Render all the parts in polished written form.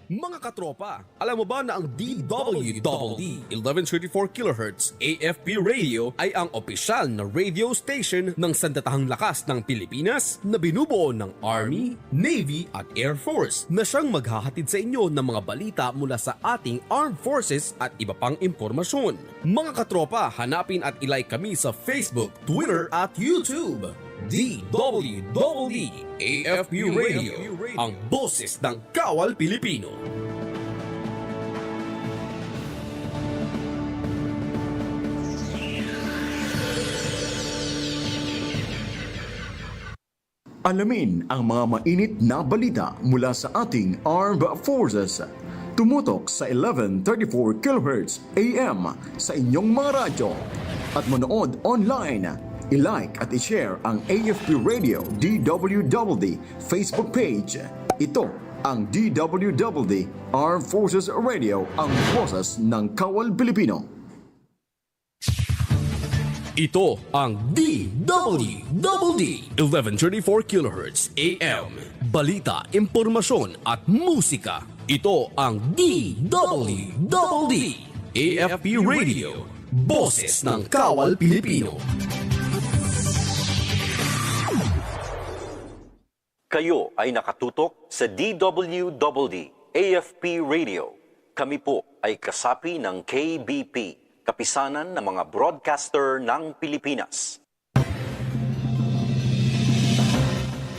Mga katropa, alam mo ba na ang DWDD 1134 kHz AFP radio ay ang opisyal na radio station ng sandatahang lakas ng Pilipinas na binubuo ng Army, Navy at Air Force na siyang maghahatid sa inyo ng mga balita mula sa ating Armed Forces at iba pang impormasyon. Mga katropa, hanapin at ilike kami sa Facebook, Twitter at YouTube. DWDD AFP Radio, ang boses ng Kawal Pilipino. Alamin ang mga mainit na balita mula sa ating Armed Forces. Tumutok sa 1134 kHz AM sa inyong mga radyo at manood online. I-like at i-share ang AFP Radio DWDD Facebook page. Ito ang DWDD Armed Forces Radio, ang boses ng Kawal Pilipino. Ito ang DWDD 1134 kHz AM. Balita, impormasyon at musika. Ito ang DWDD AFP Radio, boses ng Kawal Pilipino. Kayo ay nakatutok sa DWDD AFP Radio. Kami po ay kasapi ng KBP, kapisanan ng mga broadcaster ng Pilipinas.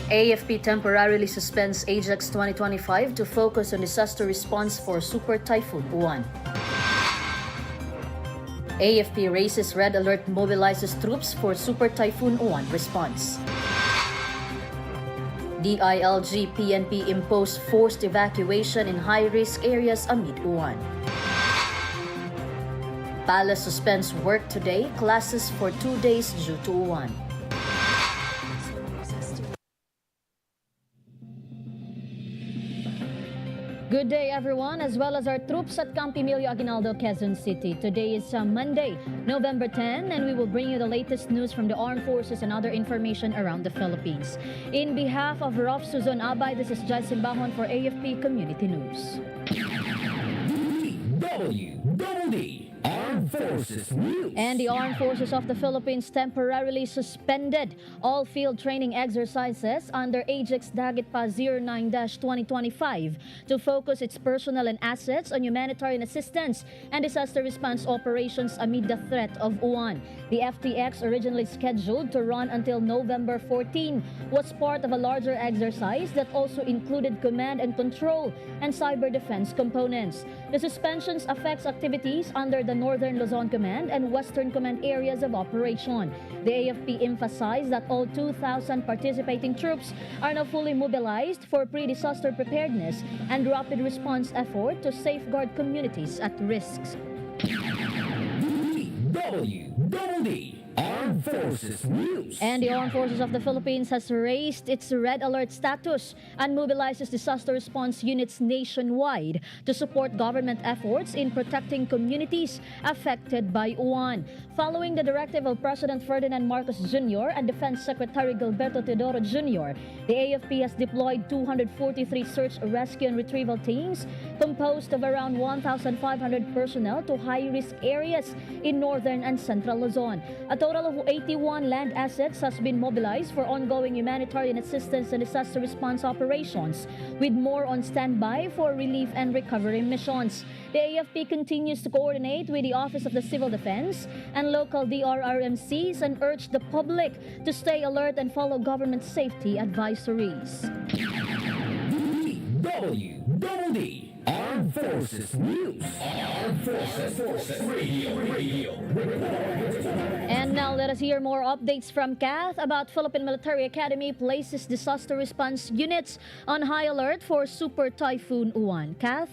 AFP temporarily suspends AJAX 2025 to focus on disaster response for Super Typhoon Uwan. AFP raises red alert, mobilizes troops for Super Typhoon Uwan response. DILG PNP imposed forced evacuation in high-risk areas amid Uwan. Palace suspends work today, classes for 2 days due to Uwan. Good day, everyone, as well as our troops at Camp Emilio Aguinaldo, Quezon City. Today is Monday, November 10, and we will bring you the latest news from the Armed Forces and other information around the Philippines. In behalf of Rof Suzon Abay, this is Jai Simbahon for AFP Community News. DWDD Armed Forces News. And the Armed Forces of the Philippines temporarily suspended all field training exercises under AJAX Dagitpa 09-2025 to focus its personnel and assets on humanitarian assistance and disaster response operations amid the threat of Uwan. The FTX, originally scheduled to run until November 14, was part of a larger exercise that also included command and control and cyber defense components. The suspensions affects activities under the Northern Luzon Command and Western Command areas of operation. The AFP emphasized that all 2,000 participating troops are now fully mobilized for pre-disaster preparedness and rapid response effort to safeguard communities at risks. DWDD Armed Forces News. And the Armed Forces of the Philippines has raised its red alert status and mobilizes disaster response units nationwide to support government efforts in protecting communities affected by Uwan. Following the directive of President Ferdinand Marcos Jr. and Defense Secretary Gilberto Teodoro Jr., the AFP has deployed 243 search, rescue, and retrieval teams composed of around 1,500 personnel to high-risk areas in northern and central Luzon. A total of 81 land assets has been mobilized for ongoing humanitarian assistance and disaster response operations, with more on standby for relief and recovery missions. The AFP continues to coordinate with the Office of the Civil Defense and local DRRMCs and urge the public to stay alert and follow government safety advisories. DWDD Armed Forces News. Armed Forces Radio. And now let us hear more updates from CAF about Philippine Military Academy places disaster response units on high alert for Super Typhoon Uwan. CAF?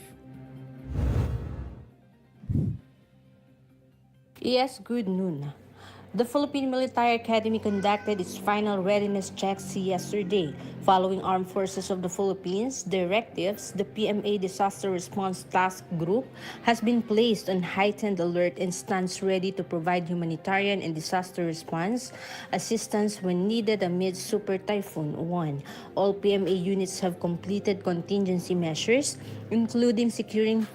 Yes, good noon. The Philippine Military Academy conducted its final readiness checks yesterday. Following Armed Forces of the Philippines directives, the PMA Disaster Response Task Group has been placed on heightened alert and stands ready to provide humanitarian and disaster response assistance when needed amid Super Typhoon 1. All PMA units have completed contingency measures, including securing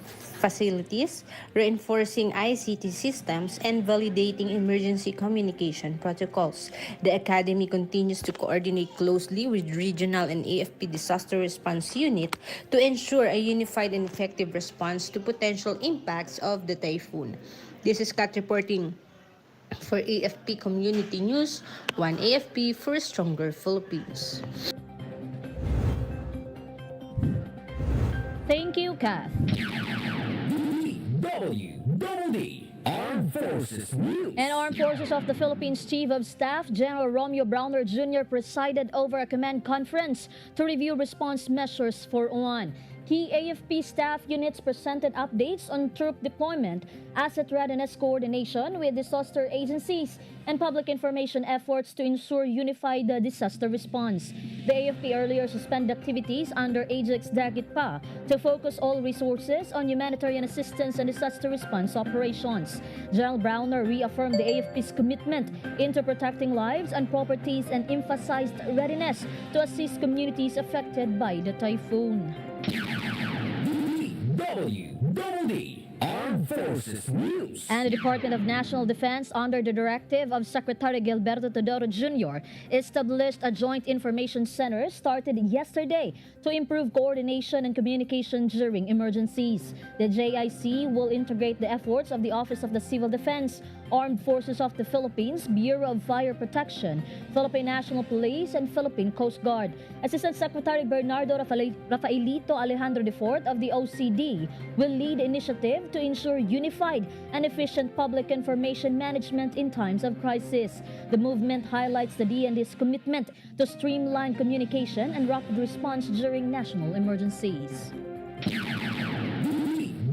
facilities, reinforcing ICT systems, and validating emergency communication protocols. The Academy continues to coordinate closely with regional and AFP disaster response unit to ensure a unified and effective response to potential impacts of the typhoon. This is Kat reporting for AFP Community News, one AFP for a stronger Philippines. Thank you, Kath. DWDD Armed Forces News. And Armed Forces of the Philippines Chief of Staff General Romeo Browner Jr. presided over a command conference to review response measures for OAN. Key AFP staff units presented updates on troop deployment, asset readiness coordination with disaster agencies, and public information efforts to ensure unified disaster response. The AFP earlier suspended activities under Ajax Dagit Pa to focus all resources on humanitarian assistance and disaster response operations. General Browner reaffirmed the AFP's commitment into protecting lives and properties and emphasized readiness to assist communities affected by the typhoon. DWDD Armed Forces News. And the Department of National Defense, under the directive of Secretary Gilberto Teodoro Jr., established a joint information center started yesterday to improve coordination and communication during emergencies. The JIC will integrate the efforts of the Office of the Civil Defense, Armed Forces of the Philippines, Bureau of Fire Protection, Philippine National Police, and Philippine Coast Guard. Assistant Secretary Bernardo Rafaelito Alejandro IV of the OCD will lead the initiative to ensure unified and efficient public information management in times of crisis. The movement highlights the DND's commitment to streamline communication and rapid response during national emergencies.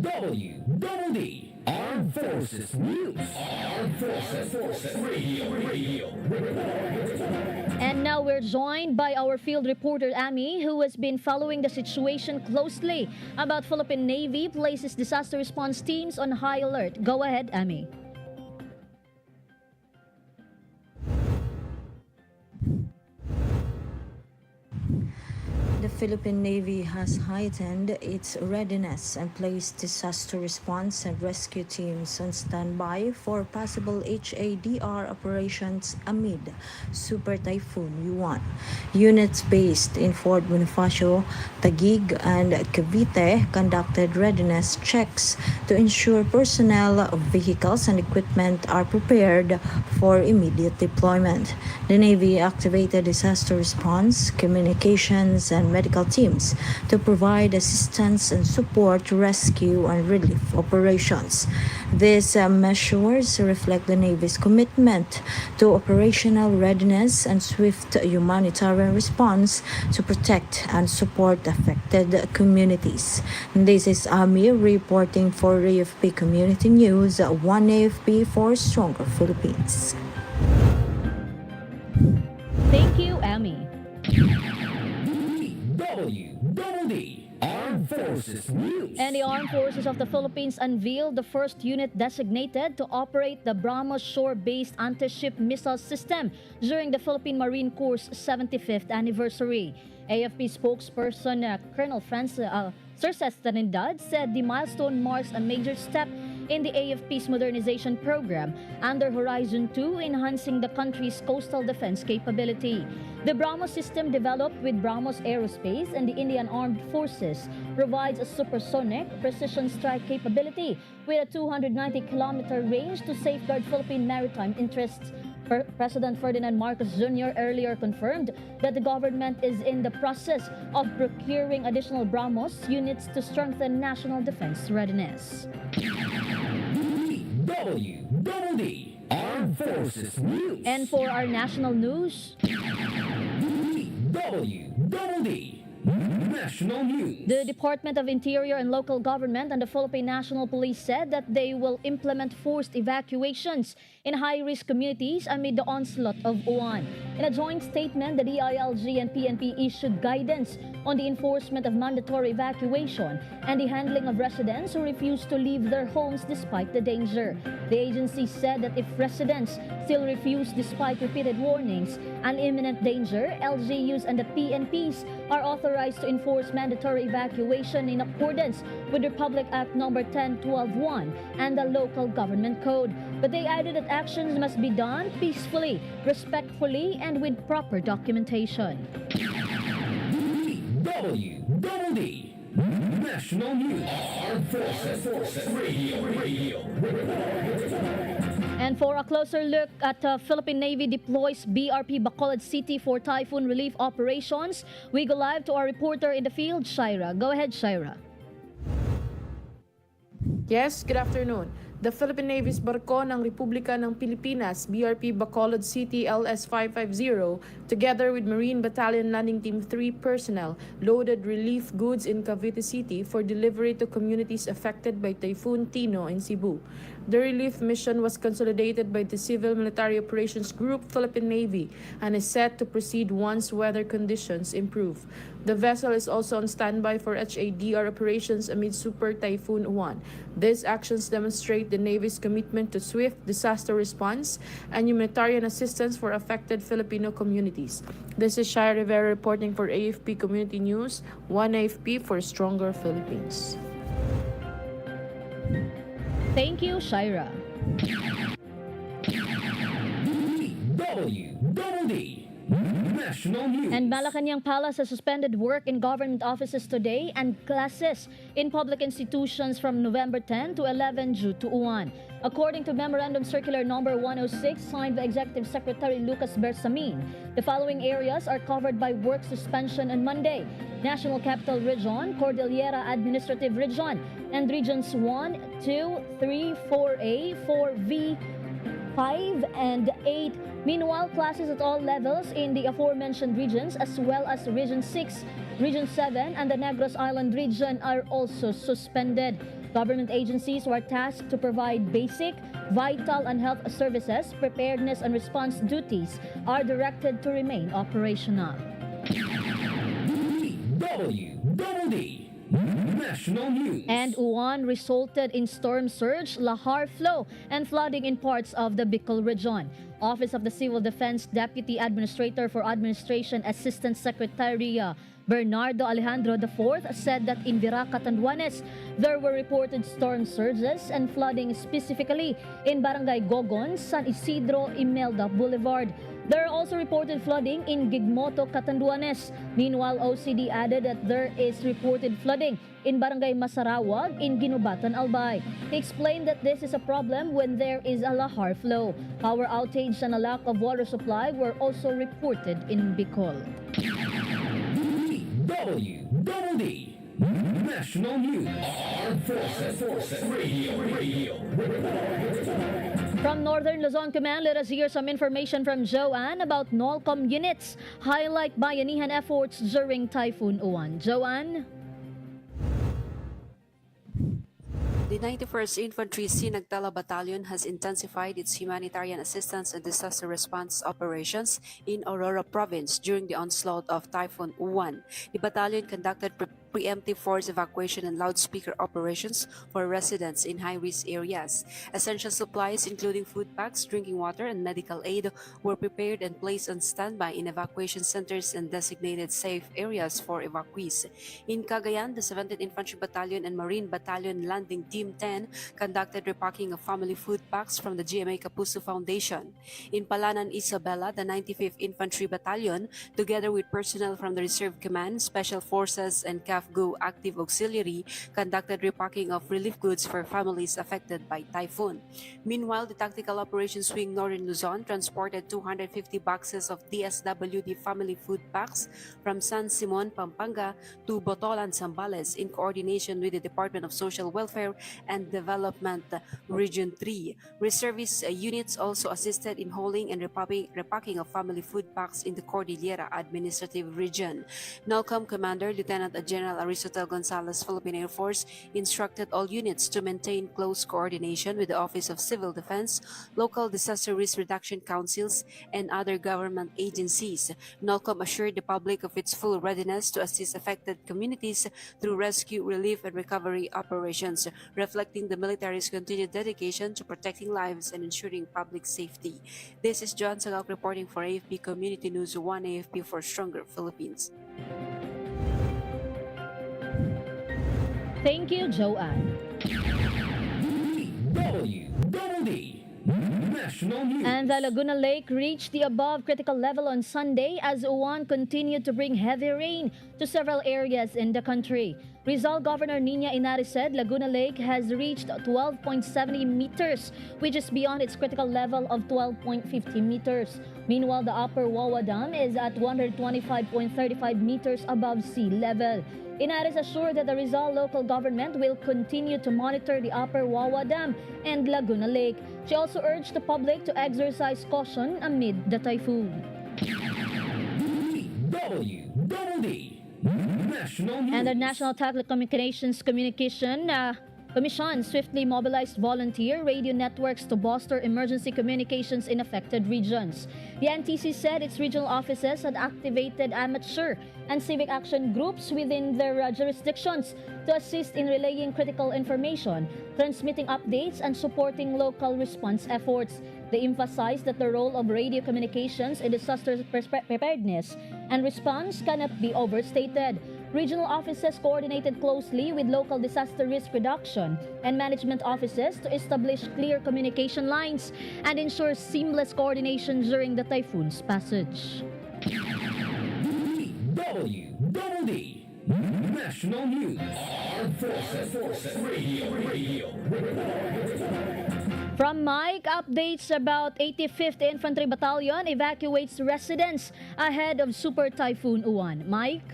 DWDD Armed Forces News. Armed Forces Radio. And now we're joined by our field reporter Amy, who has been following the situation closely about Philippine Navy places disaster response teams on high alert. Go ahead, Amy. The Philippine Navy has heightened its readiness and placed disaster response and rescue teams on standby for possible HADR operations amid Super Typhoon Yuan. Units based in Fort Bonifacio, Taguig, and Cavite conducted readiness checks to ensure personnel, vehicles, and equipment are prepared for immediate deployment. The Navy activated disaster response, communications, and medical teams to provide assistance and support rescue and relief operations. These measures reflect the Navy's commitment to operational readiness and swift humanitarian response to protect and support affected communities. This is Ami reporting for AFP Community News, one AFP for stronger Philippines. Thank you, Amy. DWDD Armed Forces News. And the Armed Forces of the Philippines unveiled the first unit designated to operate the BrahMos shore-based anti-ship missile system during the Philippine Marine Corps' 75th anniversary. AFP spokesperson Colonel Cerces Trinidad said the milestone marks a major step in the AFP's modernization program under Horizon 2, enhancing the country's coastal defense capability. The BrahMos system, developed with BrahMos Aerospace and the Indian Armed Forces, provides a supersonic precision strike capability with a 290-kilometer range to safeguard Philippine maritime interests. President Ferdinand Marcos Jr. earlier confirmed that the government is in the process of procuring additional BrahMos units to strengthen national defense readiness. DWDD Armed Forces News. And for our national news, DWDD National News. The Department of Interior and Local Government and the Philippine National Police said that they will implement forced evacuations in high-risk communities amid the onslaught of Uwan. In a joint statement, the DILG and PNP issued guidance on the enforcement of mandatory evacuation and the handling of residents who refuse to leave their homes despite the danger. The agency said that if residents still refuse despite repeated warnings and imminent danger, LGUs and the PNPs are authorized to enforce mandatory evacuation in accordance with Republic Act No. 10-12-1 and the Local Government Code. But they added that actions must be done peacefully, respectfully, and with proper documentation. DWDD National News. Armed Forces Radio. And for a closer look at Philippine Navy deploys BRP Bacolod City for typhoon relief operations, we go live to our reporter in the field, Shaira. Go ahead, Shaira. Yes, good afternoon. The Philippine Navy's barko ng Republika ng Pilipinas, BRP Bacolod City LS-550, together with Marine Battalion Landing Team 3 personnel, loaded relief goods in Cavite City for delivery to communities affected by Typhoon Tino in Cebu. The relief mission was consolidated by the Civil Military Operations Group, Philippine Navy, and is set to proceed once weather conditions improve. The vessel is also on standby for HADR operations amid Super Typhoon Uwan. These actions demonstrate the Navy's commitment to swift disaster response and humanitarian assistance for affected Filipino communities. This is Shai Rivera reporting for AFP Community News, One AFP for Stronger Philippines. Thank you, Shaira. DWDD National News. And Malacanang Palace has suspended work in government offices today and classes in public institutions from November 10 to 11 due to Uwan. According to Memorandum Circular Number 106 signed by Executive Secretary Lucas Bersamin, the following areas are covered by work suspension on Monday: National Capital Region, Cordillera Administrative Region, and Regions 1, 2, 3, 4A, 4V, 5, and 8. Meanwhile, classes at all levels in the aforementioned regions as well as Region 6, Region 7, and the Negros Island region are also suspended. Government agencies who are tasked to provide basic, vital, and health services, preparedness, and response duties are directed to remain operational. DWDD National News. And Uwan resulted in storm surge, lahar flow, and flooding in parts of the Bicol region. Office of the Civil Defense Deputy Administrator for Administration Assistant Secretary Bernardo Alejandro IV said that in Viraca, Catanduanes, there were reported storm surges and flooding specifically in Barangay Gogon, San Isidro, Imelda Boulevard. There are also reported flooding in Gigmoto, Catanduanes. Meanwhile, OCD added that there is reported flooding in Barangay Masarawag in Ginubatan, Albay. He explained that this is a problem when there is a lahar flow. Power outage and a lack of water supply were also reported in Bicol. DWDD National News. Armed Forces Radio. From Northern Luzon Command, let us hear some information from Joanne about NOLCOM units highlight bayanihan efforts during Typhoon Uwan. Joanne? The 91st Infantry Sinagtala Battalion has intensified its humanitarian assistance and disaster response operations in Aurora Province during the onslaught of Typhoon Uwan. The battalion conducted preemptive force evacuation and loudspeaker operations for residents in high-risk areas. Essential supplies, including food packs, drinking water, and medical aid, were prepared and placed on standby in evacuation centers and designated safe areas for evacuees. In Cagayan, the 17th Infantry Battalion and Marine Battalion Landing Team 10 conducted repacking of family food packs from the GMA Kapuso Foundation. In Palanan, Isabela, the 95th Infantry Battalion, together with personnel from the Reserve Command, Special Forces, and Go Active Auxiliary conducted repacking of relief goods for families affected by typhoon. Meanwhile, the Tactical Operations Wing Northern Luzon transported 250 boxes of DSWD family food packs from San Simon, Pampanga to Botolan, Zambales in coordination with the Department of Social Welfare and Development Region 3. Reservice units also assisted in hauling and repacking of family food packs in the Cordillera Administrative Region. NOLCOM Commander Lieutenant General Aristotle Gonzalez, Philippine Air Force, instructed all units to maintain close coordination with the Office of Civil Defense, local disaster risk reduction councils, and other government agencies. NOLCOM assured the public of its full readiness to assist affected communities through rescue, relief, and recovery operations, reflecting the military's continued dedication to protecting lives and ensuring public safety. This is John Sagak reporting for AFP Community News 1 AFP for Stronger Philippines. Thank you, Joanne. DWDD National News. And the Laguna Lake reached the above critical level on Sunday as Uwan continued to bring heavy rain to several areas in the country. Rizal Governor Nina Inari said Laguna Lake has reached 12.70 meters, which is beyond its critical level of 12.50 meters. Meanwhile, the Upper Wawa Dam is at 125.35 meters above sea level. Inaris assured that the Rizal local government will continue to monitor the Upper Wawa Dam and Laguna Lake. She also urged the public to exercise caution amid the typhoon. DWDD National News. And the National Telecommunications Commission swiftly mobilized volunteer radio networks to bolster emergency communications in affected regions. The NTC said its regional offices had activated amateur and civic action groups within their jurisdictions to assist in relaying critical information, transmitting updates, and supporting local response efforts. They emphasized that the role of radio communications in disaster preparedness and response cannot be overstated. Regional offices coordinated closely with local disaster risk reduction and management offices to establish clear communication lines and ensure seamless coordination during the typhoon's passage. DWDD National News. Armed Forces Radio. From Mike, updates about 85th Infantry Battalion evacuates residents ahead of Super Typhoon Uwan. Mike?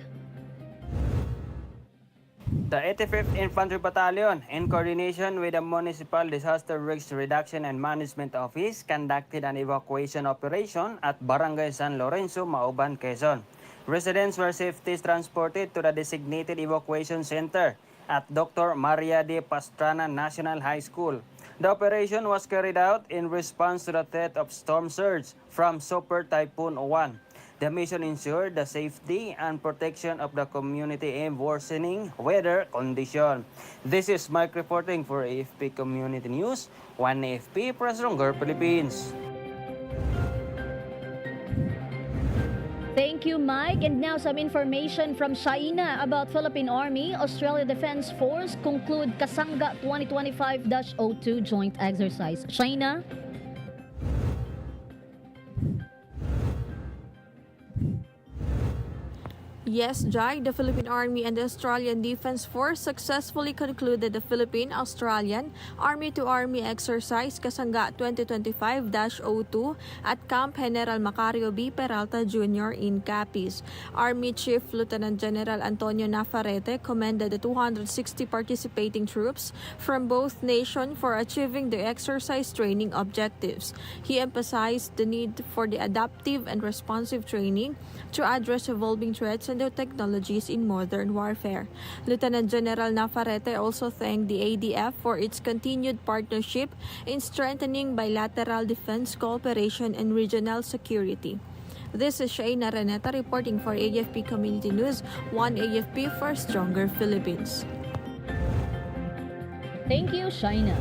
The 85th Infantry Battalion, in coordination with the Municipal Disaster Risk Reduction and Management Office, conducted an evacuation operation at Barangay San Lorenzo, Mauban, Quezon. Residents were safely transported to the designated evacuation center at Dr. Maria de Pastrana National High School. The operation was carried out in response to the threat of storm surge from Super Typhoon Uwan. The mission ensured the safety and protection of the community in worsening weather condition. This is Mike reporting for AFP Community News, 1 AFP for a Stronger Philippines. Thank you, Mike. And now some information from China about Philippine Army. Australia Defense Force conclude Kasanga 2025-02 joint exercise. China. Yes, Jai, the Philippine Army and the Australian Defense Force successfully concluded the Philippine-Australian Army-to-Army exercise Kasanga 2025-02 at Camp General Macario B. Peralta Jr. in Capiz. Army Chief Lieutenant General Antonio Navarrete commended the 260 participating troops from both nations for achieving the exercise training objectives. He emphasized the need for the adaptive and responsive training to address evolving threats and technologies in modern warfare. Lieutenant General Navarrete also thanked the ADF for its continued partnership in strengthening bilateral defense cooperation and regional security. This is Shaina Reneta reporting for AFP Community News, 1 AFP for Stronger Philippines. Thank you, Shaina.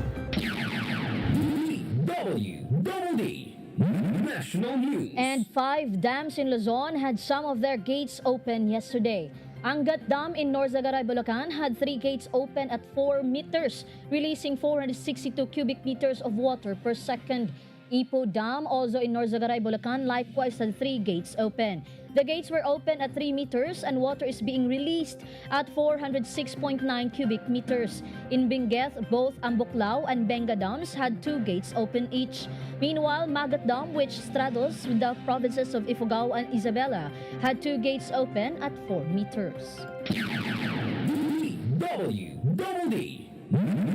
DWDD National News. And 5 dams in Luzon had some of their gates open yesterday. Angat Dam in Norzagaray, Bulacan had 3 gates open at 4 meters, releasing 462 cubic meters of water per second. Ipo Dam, also in Norzagaray, Bulacan, likewise had 3 gates open. The gates were open at 3 meters and water is being released at 406.9 cubic meters. In Benguet, both Ambuklao and Benga dams had 2 gates open each. Meanwhile, Magat Dam, which straddles the provinces of Ifugao and Isabela, had 2 gates open at 4 meters. DWDD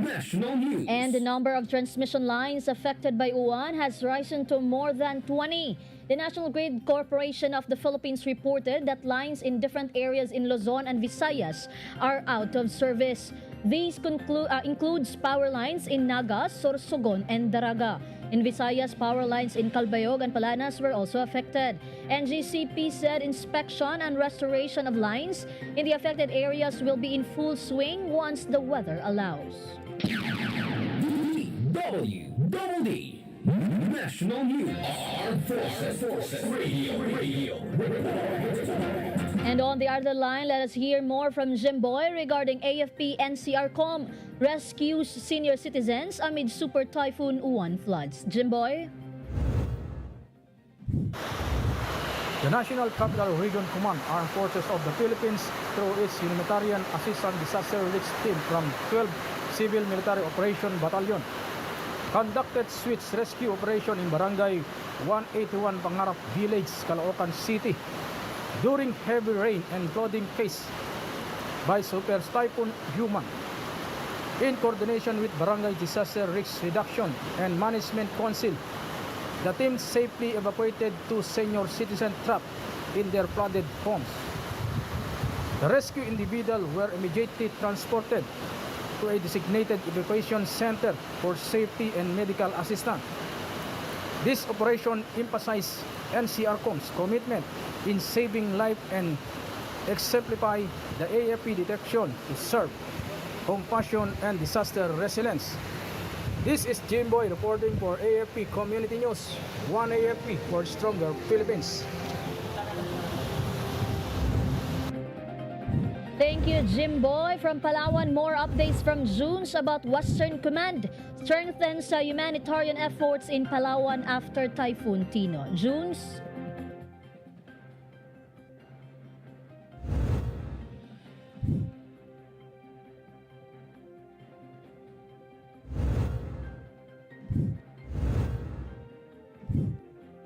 National News. And the number of transmission lines affected by uwan has risen to more than 20. The National Grid Corporation of the Philippines reported that lines in different areas in Luzon and Visayas are out of service. These includes power lines in Naga, Sorsogon, and Daraga. In Visayas, power lines in Calbayog and Palanas were also affected. NGCP said inspection and restoration of lines in the affected areas will be in full swing once the weather allows. DWDD National News. Armed Forces Radio. And on the other line, let us hear more from Jimboy regarding AFP NCRCom rescues senior citizens amid Super Typhoon Uwan floods. Jimboy? The National Capital Region Command Armed Forces of the Philippines, through its Humanitarian Assistance Disaster Relief Team from 12 Civil Military Operation Battalion, conducted switch rescue operation in Barangay 181 Pangarap Village, Caloocan City during heavy rain and flooding faced by Super Typhoon Human. In coordination with Barangay Disaster Risk Reduction and Management Council, the team safely evacuated 2 senior citizens trapped in their flooded homes. The rescue individuals were immediately transported to a designated evacuation center for safety and medical assistance. This operation emphasized NCRCom's commitment in saving life and exemplify the AFP detection to serve compassion and disaster resilience. This is Jimboy reporting for AFP Community News. 1 AFP for stronger Philippines. Thank you, Jimboy. From Palawan, more updates from Junes about Western Command strengthens humanitarian efforts in Palawan after Typhoon Tino. Junes?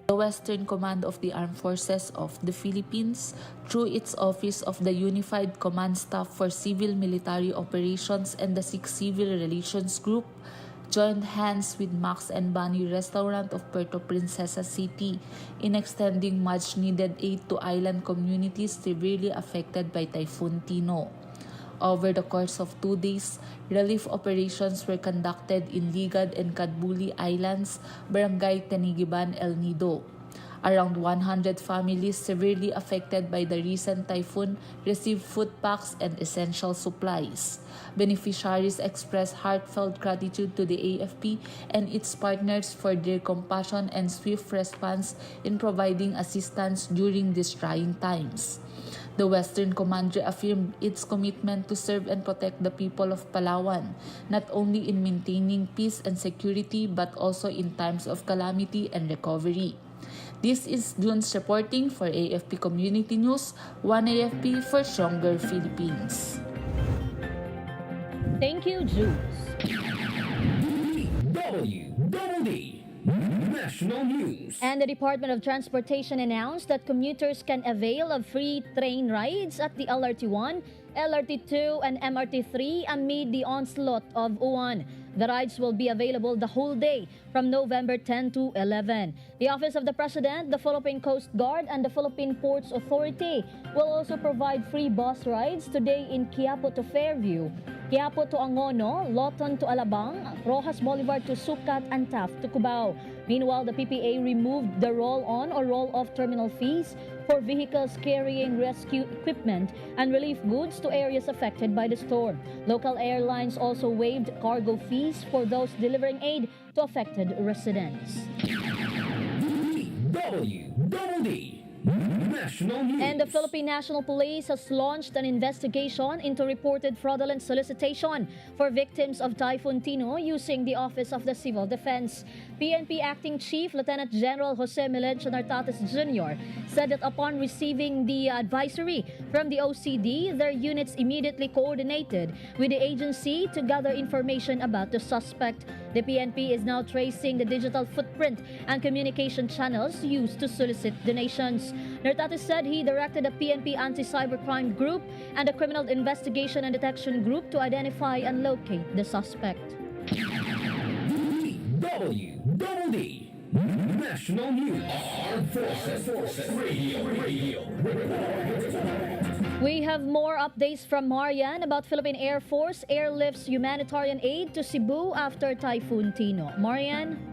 The Western Command of the Armed Forces of the Philippines, through its Office of the Unified Command Staff for Civil Military Operations and the 6th Civil Relations Group, joined hands with Max and Bunny Restaurant of Puerto Princesa City in extending much-needed aid to island communities severely affected by Typhoon Tino. Over the course of 2 days, relief operations were conducted in Ligad and Kadbuli Islands, Barangay Tanigiban, El Nido. Around 100 families severely affected by the recent typhoon received food packs and essential supplies. Beneficiaries expressed heartfelt gratitude to the AFP and its partners for their compassion and swift response in providing assistance during these trying times. The Western Command reaffirmed its commitment to serve and protect the people of Palawan, not only in maintaining peace and security but also in times of calamity and recovery. This is Junes reporting for AFP Community News, 1 AFP for stronger Philippines. Thank you, Junes. DWDD National News. And the Department of Transportation announced that commuters can avail of free train rides at the LRT1, LRT2, and MRT3 amid the onslaught of uwan. The rides will be available the whole day from November 10 to 11. The Office of the President, the Philippine Coast Guard, and the Philippine Ports Authority will also provide free bus rides today in Quiapo to Fairview, Quiapo to Angono, Loton to Alabang, Rojas Boulevard to Sucat, and Taft to Cubao. Meanwhile, the PPA removed the roll-on or roll-off terminal fees for vehicles carrying rescue equipment and relief goods to areas affected by the storm. Local airlines also waived cargo fees for those delivering aid to affected residents. DWDD National News. And the Philippine National Police has launched an investigation into reported fraudulent solicitation for victims of Typhoon Tino using the Office of the Civil Defense. PNP Acting Chief Lieutenant General Jose Melencio Nartates Jr. said that upon receiving the advisory from the OCD, their units immediately coordinated with the agency to gather information about the suspect. The PNP is now tracing the digital footprint and communication channels used to solicit donations. Nartates said he directed a PNP anti-cybercrime group and a criminal investigation and detection group to identify and locate the suspect. DWDD National News. Armed Forces Radio. We have more updates from Marian about Philippine Air Force airlifts humanitarian aid to Cebu after Typhoon Tino. Marian?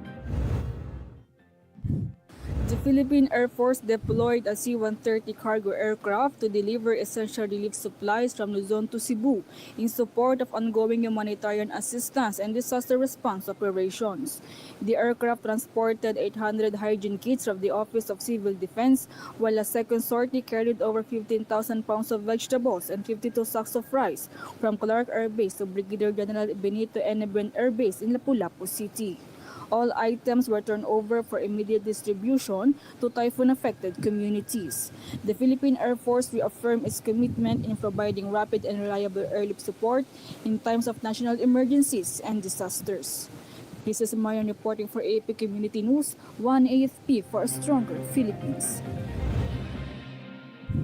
The Philippine Air Force deployed a C-130 cargo aircraft to deliver essential relief supplies from Luzon to Cebu in support of ongoing humanitarian assistance and disaster response operations. The aircraft transported 800 hygiene kits from the Office of Civil Defense, while a second sortie carried over 15,000 pounds of vegetables and 52 sacks of rice from Clark Air Base to Brigadier General Benito Enebren Air Base in Lapu-Lapu City. All items were turned over for immediate distribution to typhoon-affected communities. The Philippine Air Force reaffirmed its commitment in providing rapid and reliable airlift support in times of national emergencies and disasters. This is Marian reporting for AFP Community News, 1 AFP for a stronger Philippines.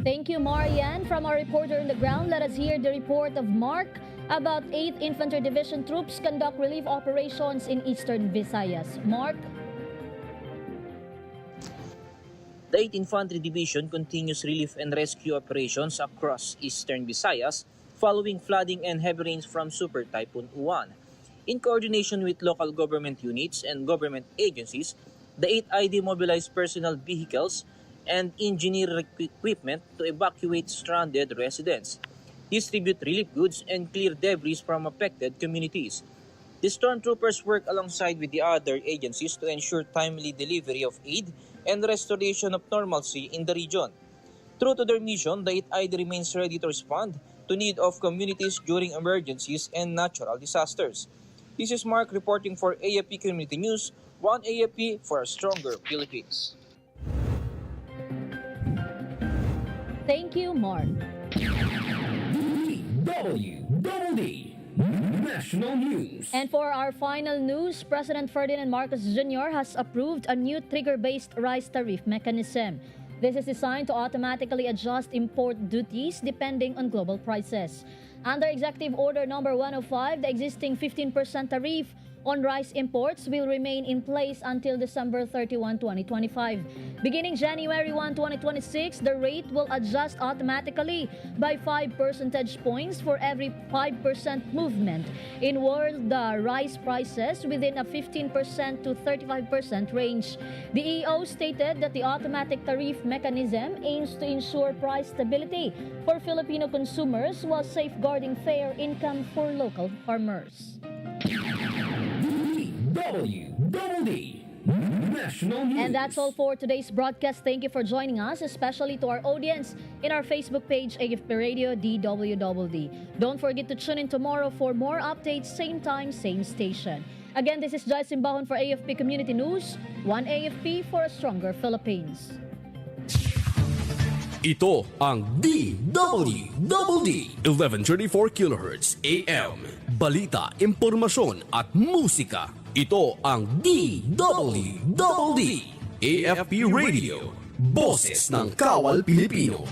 Thank you, Marian. From our reporter on the ground, let us hear the report of Mark about 8th Infantry Division troops conduct relief operations in Eastern Visayas. Mark? The 8th Infantry Division continues relief and rescue operations across Eastern Visayas following flooding and heavy rains from Super Typhoon Uwan. In coordination with local government units and government agencies, the 8th ID mobilized personal vehicles and engineer equipment to evacuate stranded residents, distribute relief goods, and clear debris from affected communities. The stormtroopers work alongside with the other agencies to ensure timely delivery of aid and restoration of normalcy in the region. True to their mission, the 8th ID remains ready to respond to need of communities during emergencies and natural disasters. This is Mark reporting for AFP Community News, 1 AFP for a stronger Philippines. Thank you, Mark. DWDD National News. And for our final news, President Ferdinand Marcos Jr. has approved a new trigger-based rice tariff mechanism. This is designed to automatically adjust import duties depending on global prices. Under Executive Order Number 105, the existing 15% tariff on rice imports will remain in place until December 31, 2025. Beginning January 1, 2026, the rate will adjust automatically by 5 percentage points for every 5% movement in world rice prices within a 15% to 35% range. The EO stated that the automatic tariff mechanism aims to ensure price stability for Filipino consumers while safeguarding fair income for local farmers. DWDD National News. And that's all for today's broadcast. Thank you for joining us, especially to our audience in our Facebook page, AFP Radio DWDD. Don't forget to tune in tomorrow for more updates, same time, same station. Again, this is Joyce Simbahon for AFP Community News, 1 AFP for a stronger Philippines. Ito ang DWDD 1134 kHz AM. Balita, impormasyon at musika. Ito ang DWDD AFP Radio. Boses ng Kawal Pilipino.